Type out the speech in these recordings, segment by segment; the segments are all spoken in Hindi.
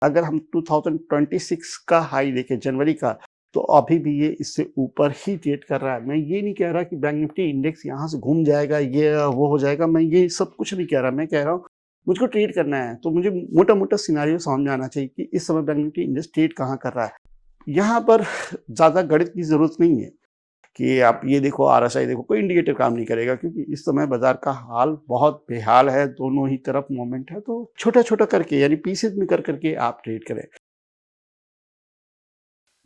अगर हम 2026 का हाई देखें जनवरी का, तो अभी भी ये इससे ऊपर ही ट्रेड कर रहा है। मैं ये नहीं कह रहा कि बैंक निफ्टी इंडेक्स यहाँ से घूम जाएगा, ये वो हो जाएगा, मैं ये सब कुछ नहीं कह रहा। मैं कह रहा हूँ मुझको ट्रेड करना है, तो मुझे मोटा-मोटा सिनेरियो समझ में आना चाहिए कि इस समय बैंक निफ्टी इंडेक्स ट्रेड कहाँ कर रहा है। यहाँ पर ज़्यादा गणित की ज़रूरत नहीं है कि आप ये देखो, आरएसआई देखो, कोई इंडिकेटर काम नहीं करेगा, क्योंकि इस समय बाजार का हाल बहुत बेहाल है, दोनों ही तरफ मोमेंट है। तो छोटा-छोटा करके यानी पीसेज में कर करके आप ट्रेड करें।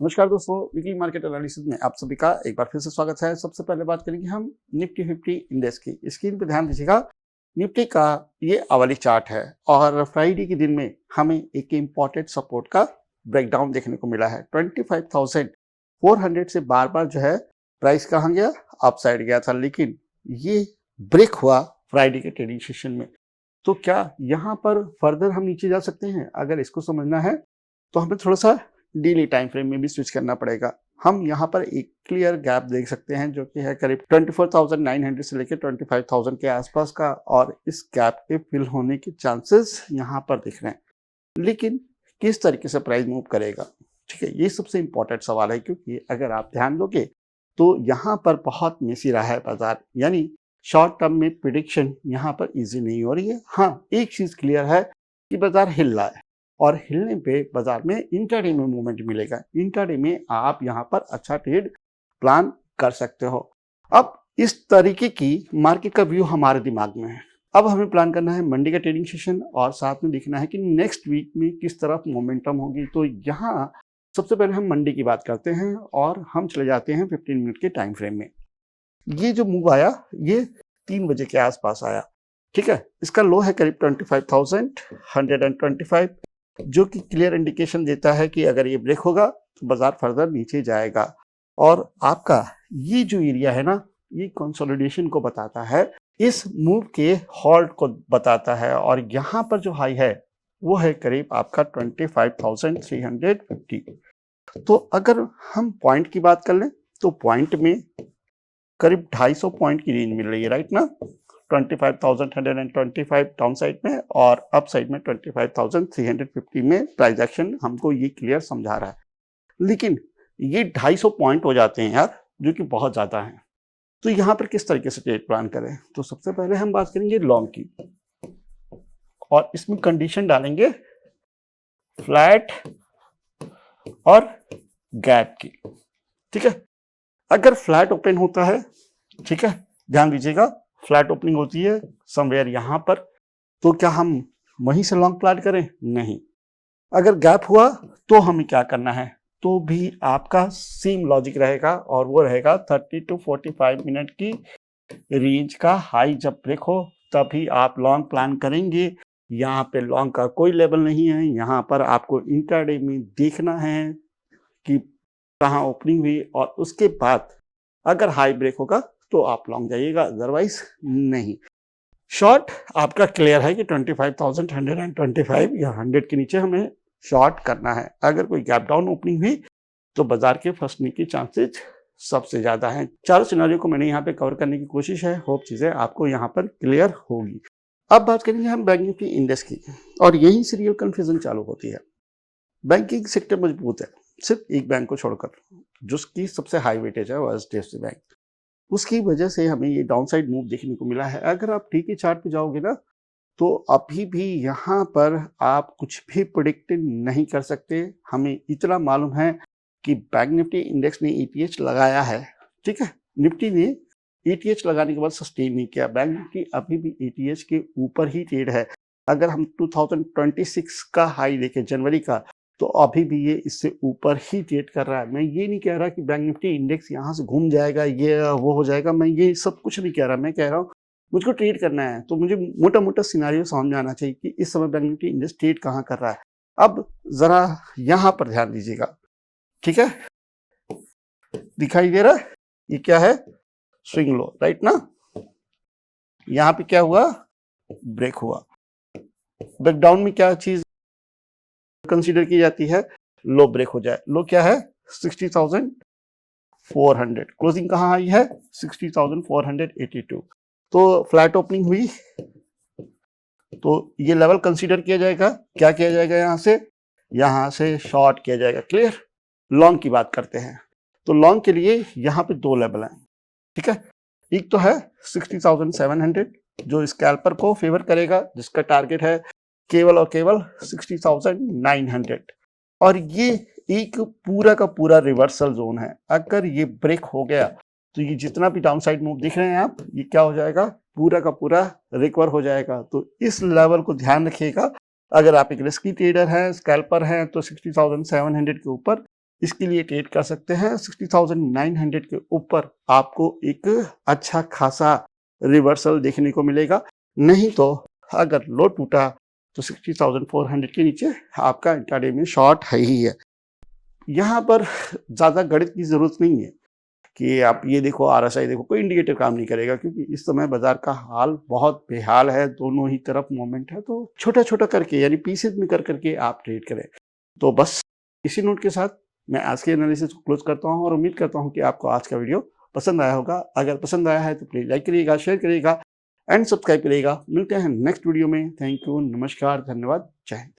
नमस्कार दोस्तों, वीकली मार्केट एनालिसिस में आप सभी का एक बार फिर से स्वागत है। सबसे पहले बात करेंगे हम निफ्टी 50 इंडेक्स की। स्क्रीन पे ध्यान दीजिएगा, निफ्टी का ये अवली चार्ट है और फ्राइडे के दिन में हमें एक इम्पॉर्टेंट सपोर्ट का ब्रेकडाउन देखने को मिला है। 25,400 से बार बार जो है प्राइस कहाँ गया, अपसाइड गया था, लेकिन ये ब्रेक हुआ फ्राइडे के ट्रेडिंग सेशन में। तो क्या यहाँ पर फर्दर हम नीचे जा सकते हैं? अगर इसको समझना है तो हमें थोड़ा सा डेली टाइम फ्रेम में भी स्विच करना पड़ेगा। हम यहाँ पर एक क्लियर गैप देख सकते हैं जो कि है करीब 24,900 से लेकर 25,000 के आसपास का, और इस गैप के फिल होने के चांसेस यहाँ पर दिख रहे हैं। लेकिन किस तरीके से प्राइस मूव करेगा, ठीक है, ये सबसे इंपॉर्टेंट सवाल है, क्योंकि अगर आप ध्यान दोगे तो यहाँ पर बहुत मेसी रहा है बाजार, यानी शॉर्ट टर्म में प्रिडिक्शन यहाँ पर इजी नहीं हो रही है। हाँ, एक चीज क्लियर है कि बाजार हिल रहा है, और हिलने पे बाजार में इंट्राडे में मूवमेंट मिलेगा। इंट्राडे में आप यहाँ पर अच्छा ट्रेड प्लान कर सकते हो। अब इस तरीके की मार्केट का व्यू हमारे दिमाग में है। अब हमें प्लान करना है मंडे का ट्रेडिंग सेशन, और साथ में देखना है कि नेक्स्ट वीक में किस तरफ मोमेंटम होगी। तो यहाँ सबसे पहले हम मंडे की बात करते हैं और हम चले जाते हैं 15 मिनट के टाइम फ्रेम में। ये जो मूव आया ये 3 बजे के आसपास आया, ठीक है। इसका लो है करीब 25,125, जो कि क्लियर इंडिकेशन देता है कि अगर ये ब्रेक होगा तो बाजार फर्दर नीचे जाएगा। और आपका ये जो एरिया है ना, ये कंसोलिडेशन को बताता है, इस मूव के हॉल्ट को बताता है, और यहाँ पर जो हाई है वो है करीब आपका 25,350। तो अगर हम पॉइंट की बात कर लें तो पॉइंट में करीब 250 पॉइंट की रेंज मिल रही है, राइट ना। 25,125 डाउन साइड में और अप साइड में 25,350 में प्राइस एक्शन हमको ये क्लियर समझा रहा है। लेकिन ये 250 पॉइंट हो जाते हैं यार, जो कि बहुत ज्यादा है। तो यहाँ पर किस तरीके से ट्रेड प्लान करें, तो सबसे पहले हम बात करेंगे लॉन्ग की, और इसमें कंडीशन डालेंगे फ्लैट और गैप की, ठीक है। अगर फ्लैट ओपन होता है, ठीक है, ध्यान दीजिएगा, फ्लैट ओपनिंग होती है समवेयर यहाँ पर, तो क्या हम वहीं से लॉन्ग प्लान करें? नहीं। अगर गैप हुआ तो हमें क्या करना है, तो भी आपका सेम लॉजिक रहेगा, और वो रहेगा 30 to 45 मिनट की रेंज का हाई जब ब्रेक हो तभी आप लॉन्ग प्लान करेंगे। यहाँ पे लॉन्ग का कोई लेवल नहीं है, यहाँ पर आपको इंट्राडे में देखना है कि कहाँ ओपनिंग हुई, और उसके बाद अगर हाई ब्रेक होगा तो आप लॉन्ग जाइएगा, अदरवाइज नहीं। शॉर्ट आपका क्लियर है कि 25,125 या 100 के नीचे हमें शॉर्ट करना है। अगर कोई गैप डाउन ओपनिंग हुई तो बाजार के फंसने की चांसेस सबसे ज्यादा हैं। चारों सिनेरियो को मैंने यहाँ पे कवर करने की कोशिश है, होप चीजें आपको यहाँ पर क्लियर होगी। अब बात करेंगे हम बैंक निफ्टी इंडेक्स की, और यही से रियल कंफ्यूजन चालू होती है। बैंकिंग सेक्टर मजबूत है, सिर्फ एक बैंक को छोड़कर, जिसकी सबसे हाई वेटेज है वो एचडीएफसी बैंक। उसकी वजह से हमें ये डाउनसाइड मूव देखने को मिला है। अगर आप ठीक ही चार्ट पे जाओगे ना, तो अभी भी यहाँ पर आप कुछ भी प्रिडिक्ट नहीं कर सकते। हमें इतना मालूम है कि बैंक निफ्टी इंडेक्स ने ईटीएच लगाया है, ठीक है। निफ्टी ने ईटीएच लगाने के बाद सस्टेन नहीं किया। बैंक निफ्टी अभी भी ईटीएच के ऊपर ही ट्रेड है। अगर हम 2026 का हाई देखें जनवरी का, तो अभी भी ये इससे ऊपर ही ट्रेड कर रहा है। मैं ये नहीं कह रहा कि बैंक निफ्टी इंडेक्स यहाँ से घूम जाएगा, ये वो हो जाएगा, मैं ये सब कुछ नहीं कह रहा। मैं कह रहा हूँ मुझको ट्रेड करना है, तो मुझे मोटा मोटा सिनारियो समझ में आना चाहिए कि इस समय बैंक निफ्टी इंडेक्स ट्रेड कहाँ कर रहा है। अब जरा यहाँ पर ध्यान दीजिएगा, ठीक है, दिखाई दे रहा है ये क्या है, स्विंग लो, राइट ना। यहाँ पे क्या हुआ, ब्रेक हुआ। ब्रेकडाउन में क्या चीज कंसीडर की जाती है, लो ब्रेक हो जाए। लो क्या है, 60,400। क्लोजिंग कहाँ आई है, 60,482। तो फ्लैट ओपनिंग हुई तो ये लेवल कंसीडर किया जाएगा। क्या किया जाएगा, यहाँ से यहाँ से शॉर्ट किया जाएगा। क्लियर? लॉन्ग की बात करते हैं। तो लॉन्ग के लिए यहाँ पे 2 लेवल हैं, ठीक है? एक तो है 60,700 जो स्कैल्पर को फेवर करेगा, जिसका टारगेट है केवल और केवल 60,900, और ये एक पूरा का पूरा रिवर्सल जोन है। अगर ये ब्रेक हो गया तो ये जितना भी डाउन साइड मूव दिख रहे हैं आप, ये क्या हो जाएगा, पूरा का पूरा रिकवर हो जाएगा। तो इस लेवल को ध्यान रखिएगा। अगर आप एक रिस्की ट्रेडर हैं, स्कैल्पर हैं, तो 60,700 के ऊपर इसके लिए ट्रेड कर सकते हैं। 60,900 के ऊपर आपको एक अच्छा खासा रिवर्सल देखने को मिलेगा। नहीं तो अगर लो टूटा तो 60,400 के नीचे आपका इंट्राडे में शॉर्ट है ही है। यहाँ पर ज़्यादा गणित की ज़रूरत नहीं है कि आप ये देखो, आरएसआई देखो, कोई इंडिकेटर काम नहीं करेगा, क्योंकि इस समय बाजार का हाल बहुत बेहाल है, दोनों ही तरफ मोमेंट है। तो छोटा छोटा करके, यानी पीसेज में कर करके आप ट्रेड करें। तो बस इसी नोट के साथ मैं आज के एनालिसिस को क्लोज करता हूँ और उम्मीद करता हूँ कि आपको आज का वीडियो पसंद आया होगा। अगर पसंद आया है तो प्लीज़ लाइक करिएगा, शेयर करिएगा एंड सब्सक्राइब करिएगा। मिलते हैं नेक्स्ट वीडियो में। थैंक यू, नमस्कार, धन्यवाद, जय हिंद।